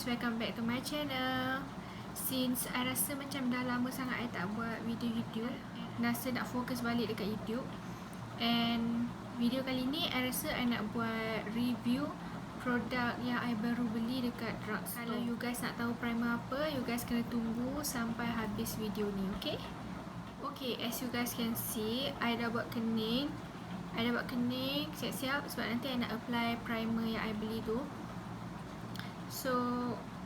welcome back to my channel. Since I rasa macam dah lama sangat I tak buat video YouTube, rasa nak fokus balik dekat YouTube. And video kali ni I rasa I nak buat review produk yang I baru beli dekat drugstore. Kalau you guys nak tahu primer apa, you guys kena tunggu sampai habis video ni, okay? Okay, as you guys can see, I dah buat kening. Siap-siap sebab nanti I nak apply primer yang I beli tu. So,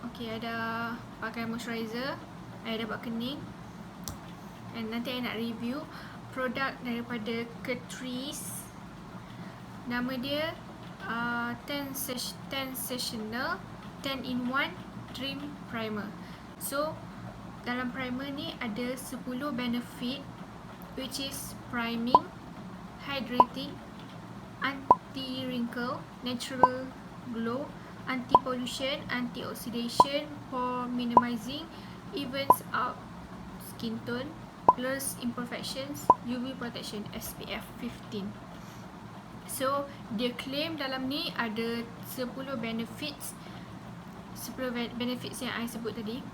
okay, I dah pakai moisturizer, I dah buat kening. And nanti I nak review produk daripada Catrice. Nama dia Ten Sational 10-in-1 Dream Primer. So, dalam primer ni ada 10 benefit, which is priming, hydrating, anti-wrinkle, natural glow, anti-pollution, anti-oxidation, pore minimizing, evens out skin tone, blurs imperfections, UV protection, SPF 15. So, dia claim dalam ni ada 10 benefits yang I sebut tadi.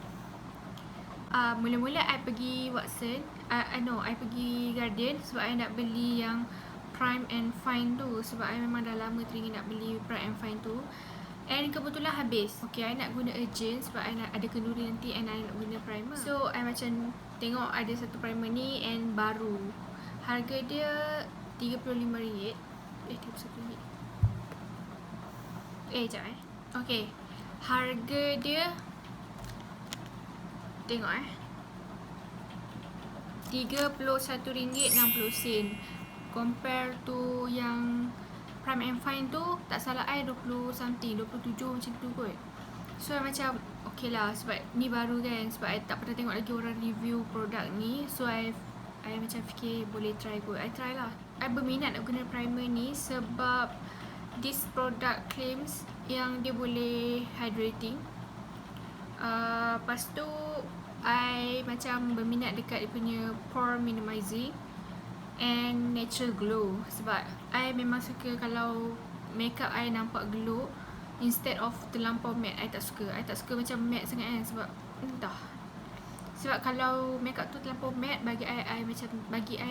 Mula-mula I pergi Watson, I pergi Guardian sebab I nak beli yang Prime and Fine tu, sebab I memang dah lama teringin nak beli Prime and Fine tu. And kebetulan habis. Okay, I nak guna urgent sebab I nak ada kenduri nanti and I nak guna primer. So, I macam tengok ada satu primer ni and baru. Harga dia RM35. RM31. Sekejap Okay. Harga dia, tengok RM31.60. Compare to yang Prime and Fine tu, tak salah I 20 something, 27 macam tu kot. So I macam okay lah sebab ni baru kan, sebab I tak pernah tengok lagi orang review produk ni. So I macam fikir boleh try kot. I try lah. I berminat nak guna primer ni sebab this product claims yang dia boleh hydrating. Lepas tu I macam berminat dekat dia punya pore minimizing and natural glow, sebab I memang suka kalau makeup I nampak glow instead of terlampau matte. I tak suka macam matte sangat kan, sebab entah, sebab kalau makeup tu terlampau matte bagi I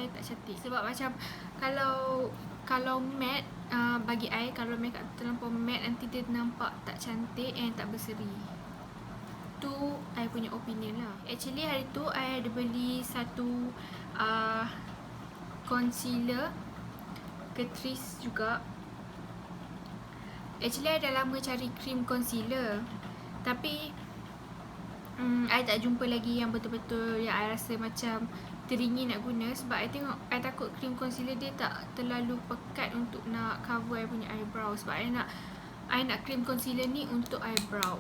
tak cantik. Sebab macam kalau matte bagi I, kalau makeup terlampau matte nanti dia nampak tak cantik and tak berseri. Tu I punya opinion lah. Actually hari tu I ada beli satu concealer Catrice juga. Actually I dah lama cari cream concealer, tapi I tak jumpa lagi yang betul-betul yang I rasa macam teringin nak guna. Sebab I takut cream concealer dia tak terlalu pekat untuk nak cover I punya eyebrow. Sebab I nak cream concealer ni untuk eyebrow.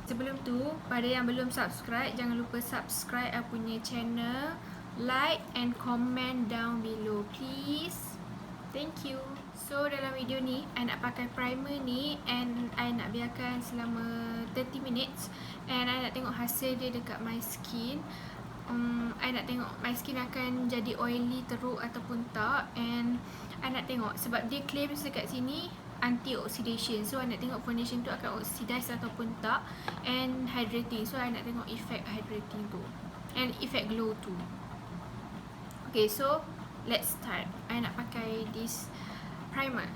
Sebelum tu, pada yang belum subscribe, jangan lupa subscribe I punya channel, like and comment down below please. Thank you. So dalam video ni I nak pakai primer ni and I nak biarkan selama 30 minutes and I nak tengok hasil dia dekat my skin. I nak tengok my skin akan jadi oily teruk ataupun tak, and I nak tengok sebab dia claim dekat sini anti-oxidation. So I nak tengok foundation tu akan oxidize ataupun tak, and hydrating. So I nak tengok effect hydrating tu and effect glow tu. Okay, so let's start. I nak pakai this primer.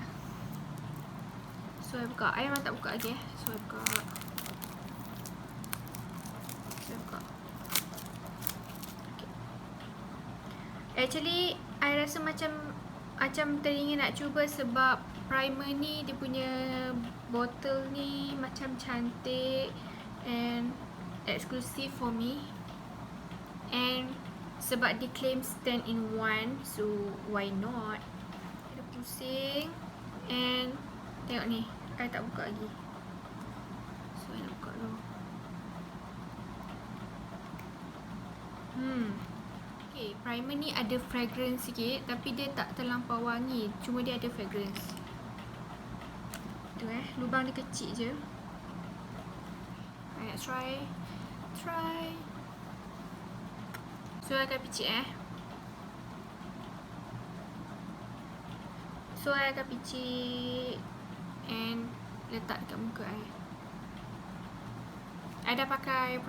So I buka. I memang tak buka lagi So I buka. Okay. Actually I rasa macam teringin nak cuba sebab primer ni dia punya bottle ni macam cantik and exclusive for me, and sebab dia claims 10-in-1, so why not. Dia pusing and tengok ni, I tak buka lagi. So I nak buka dulu. Okay, primer ni ada fragrance sikit, tapi dia tak terlampau wangi, cuma dia ada fragrance. Tu lubang dia kecil je. I nak try. So I akan picit and letak dekat muka I. I dah pakai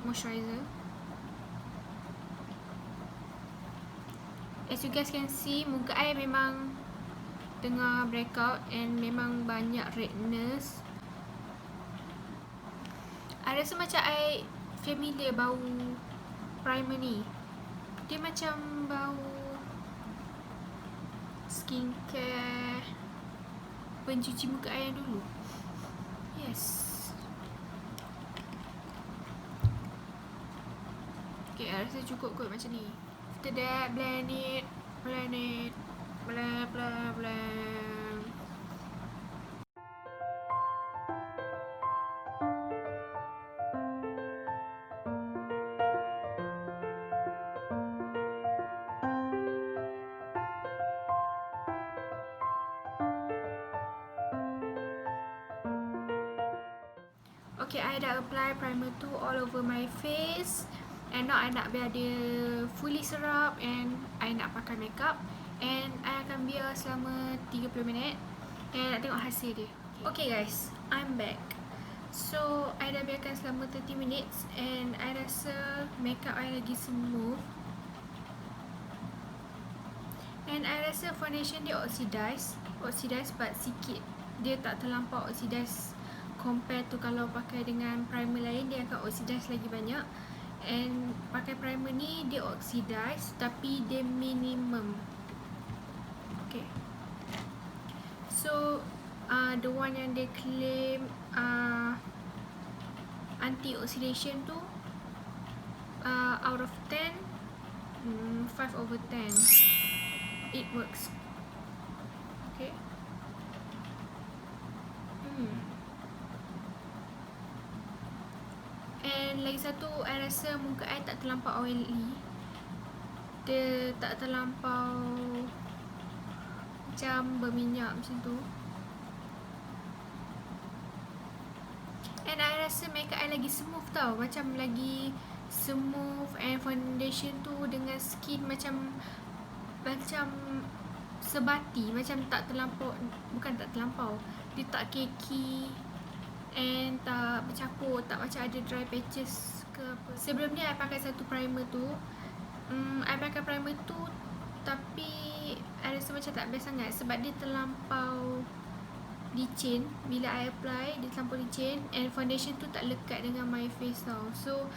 moisturizer. As you guys can see, muka I memang tengah breakout and memang banyak redness. I rasa macam I familiar bau primer ni. Dia macam bau skincare pencuci muka I yang dulu. Yes. Okay, I rasa cukup kot macam ni. After that, blend it. Blend. Okay, I dah apply primer tu all over my face. And now I nak biar dia fully serap and I nak pakai makeup. And I akan biar selama 30 minit and nak tengok hasil dia. Okay guys, I'm back. So, I dah biarkan selama 30 minutes and I rasa makeup I lagi smooth. And I rasa foundation dia oxidize but sikit. Dia tak terlampau oxidize compare tu kalau pakai dengan primer lain, dia akan oxidize lagi banyak. And pakai primer ni dia oxidize tapi dia minimum. Okay. So the one yang dia claim anti-oxidation tu out of 10 5/10 it works. Okay. And lagi satu, I rasa muka I tak terlampau oily. Dia tak terlampau macam berminyak macam tu. And I rasa makeup I lagi smooth tau. Macam lagi smooth. And foundation tu dengan skin macam sebati. Macam tak terlampau. Bukan tak terlampau, dia tak cakey and tak bercampur, tak macam ada dry patches ke apa. Sebelum ni I pakai satu primer tu. I pakai primer tu tapi I rasa macam tak best sangat sebab dia terlampau licin. Bila I apply, dia terlampau licin and foundation tu tak lekat dengan my face tau. So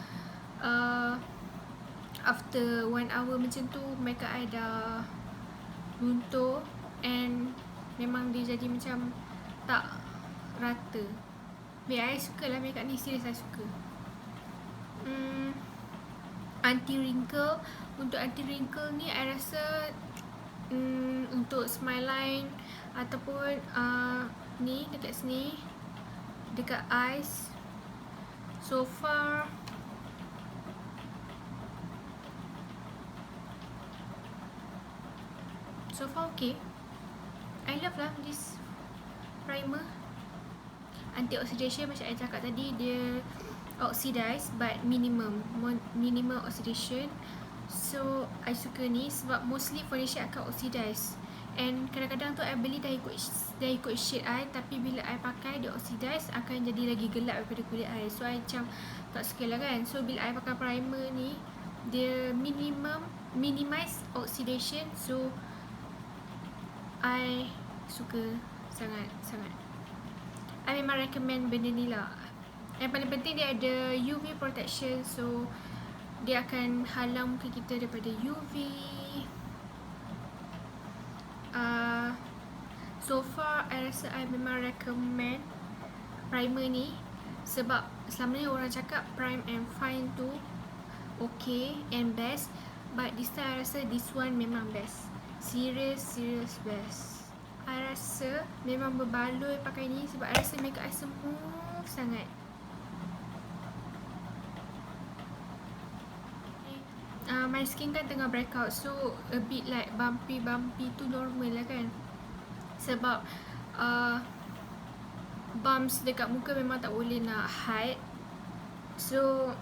after 1 hour macam tu, makeup I dah luntur and memang dia jadi macam tak rata. I suka lah makeup ni, serius I suka. Anti wrinkle. Untuk anti wrinkle ni I rasa untuk smile line ataupun ni dekat sini, dekat eyes, so far okay. I love lah this primer. Anti-oxidation macam I cakap tadi, dia oxidize but minimum oxidation. So I suka ni sebab mostly foundation akan oxidize. And kadang-kadang tu I beli dah ikut shade I, tapi bila I pakai dia oxidize, akan jadi lagi gelap daripada kulit I. So I macam tak suka lah kan. So bila I pakai primer ni, dia minimize oxidation. So I suka sangat. I memang recommend benda ni lah. Yang paling penting dia ada UV protection. So dia akan halang muka kita daripada UV. So far I rasa I memang recommend primer ni sebab selama ni orang cakap prime and fine tu okay and best, but this time I rasa this one memang best. Serious best. I rasa memang berbaloi pakai ni sebab I rasa makeup I smooth sangat. My skin kan tengah breakout, so a bit like bumpy tu normal lah kan. Sebab bumps dekat muka memang tak boleh nak hide. So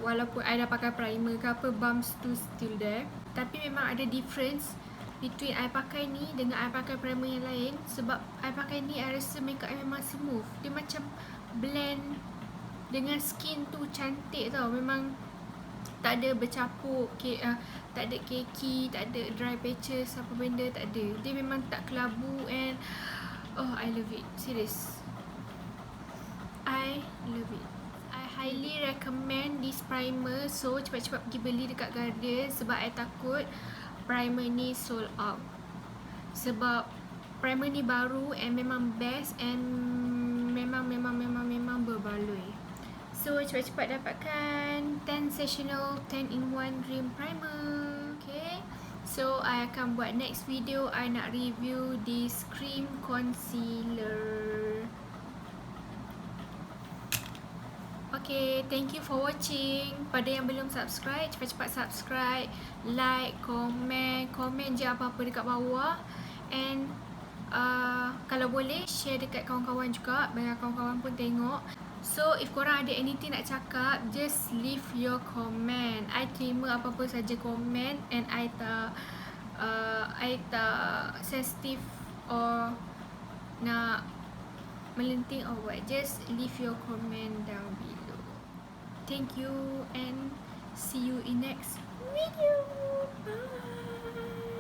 walaupun I dah pakai primer ke apa, bumps tu still there. Tapi memang ada difference between I pakai ni dengan I pakai primer yang lain. Sebab I pakai ni, I rasa makeup I memang smooth. Dia macam blend dengan skin tu cantik tau. Memang tak ada bercapuk, tak ada keki, tak ada dry patches, apa benda tak ada. Dia memang tak kelabu and I love it. Serious, I love it. I highly recommend this primer. So cepat-cepat pergi beli dekat Guardian sebab I takut primer ni sold out. Sebab primer ni baru and memang best and memang berbaloi. So cepat-cepat dapatkan sational 10-in-1 Dream Primer. Okay, so I akan buat next video. I nak review this cream concealer. Okay, thank you for watching. Pada yang belum subscribe, cepat-cepat subscribe, like, komen je apa-apa dekat bawah. And kalau boleh share dekat kawan-kawan juga, biar kawan-kawan pun tengok. So if korang ada anything nak cakap, just leave your comment. I terima apa-apa saja komen and I tak sensitive or nak melenting or what. Just leave your comment down below. Thank you and see you in next video. Bye.